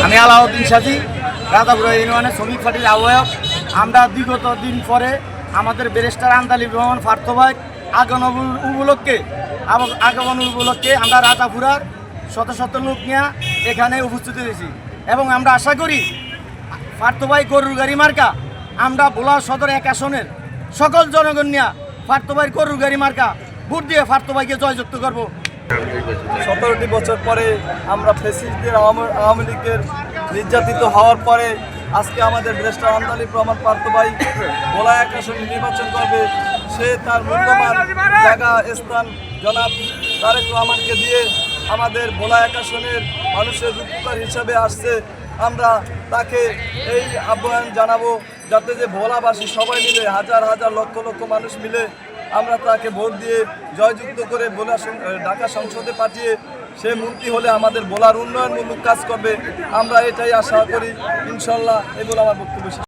আমি আলাউদ্দিন সাজি, রাধাপুরা ইউনিয়নের শ্রমিক পার্টির আহ্বায়ক। আমরা বিগত দিন পরে আমাদের ব্যারিস্টার আন্দালিব রহমান পার্থ ভাই আগমন উপলক্ষে আমরা রাধাপুরার শত শত লোক নিয়ে এখানে উপস্থিত হয়েছি এবং আমরা আশা করি পার্থ ভাই গরুর গাড়ি মার্কা আমরা ভোলা সদর 1 আসনের সকল জনগণ নিয়ে পার্থ ভাই গরুর গাড়ি মার্কা ভোট দিয়ে পার্থ ভাইকে জয়যুক্ত করব। 17টি বছর পরে আমরা ফ্যাসিস্টদের আওয়ামী লীগের নির্যাতিত হওয়ার পরে আজকে আমাদের ব্যারিস্টার আন্দালিব রহমান পার্থ ভাই ভোলা 1 আসন নির্বাচন করবে। সে তার মূল্যবান জায়গা স্থান জনাব তারেক রহমানকে দিয়ে আমাদের ভোলা 1 আসনের মানুষের উপকার হিসাবে আসছে। আমরা তাকে এই আহ্বান জানাবো যাতে যে ভোলাবাসী সবাই মিলে হাজার হাজার লক্ষ লক্ষ মানুষ মিলে আমরা তাকে ভোট দিয়ে জয়যুক্ত করে ঢাকা সংসদে পাঠিয়ে সে মন্ত্রী হলে আমাদের ভোলার উন্নয়নমূলক কাজ করবে। আমরা এটাই আশা করি ইনশাল্লাহ। এই বলে আমার বক্তব্য।